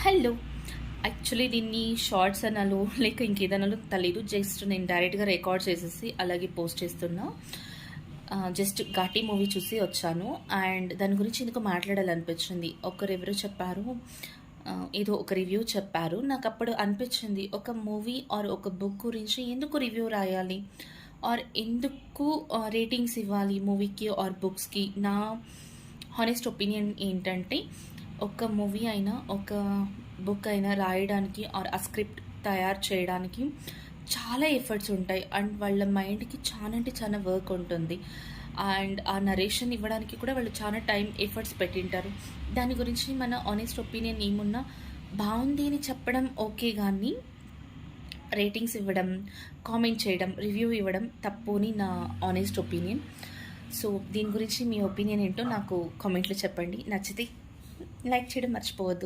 Hello. Actually దీన్ని shorts అనాలో లేక ఇంకేదనాలో తెలీదు. జస్ట్ నేను డైరెక్ట్గా రికార్డ్ చేసేసి అలాగే పోస్ట్ చేస్తున్నా. జస్ట్ ఘాటీ మూవీ చూసి వచ్చాను అండ్ దాని గురించి ఎందుకు మాట్లాడాలనిపించింది. ఒకరెవరో చెప్పారు, ఏదో ఒక రివ్యూ చెప్పారు. నాకు అప్పుడు అనిపించింది, ఒక మూవీ ఆర్ ఒక బుక్ గురించి ఎందుకు రివ్యూ రాయాలి ఆర్ ఎందుకు రేటింగ్స్ ఇవ్వాలి మూవీకి ఆర్ బుక్స్కి. నా హానెస్ట్ ఒపీనియన్ ఏంటంటే, ఒక మూవీ అయినా ఒక బుక్ అయినా రాయడానికి ఆర్ ఆ స్క్రిప్ట్ తయారు చేయడానికి చాలా ఎఫర్ట్స్ ఉంటాయి అండ్ వాళ్ళ మైండ్కి చాలా అంటే చాలా వర్క్ ఉంటుంది అండ్ ఆ నరేషన్ ఇవ్వడానికి కూడా వాళ్ళు చాలా టైం ఎఫర్ట్స్ పెట్టింటారు. దాని గురించి మన ఆనెస్ట్ ఒపీనియన్ ఏమున్నా బాగుంది అని చెప్పడం ఓకే, కానీ రేటింగ్స్ ఇవ్వడం, కామెంట్ చేయడం, రివ్యూ ఇవ్వడం తప్పు అని నా ఆనెస్ట్ ఒపీనియన్. సో దీని గురించి మీ ఒపీనియన్ ఏంటో నాకు కామెంట్లో చెప్పండి. నచ్చితే లైక్ చేయడం మర్చిపోవద్దు.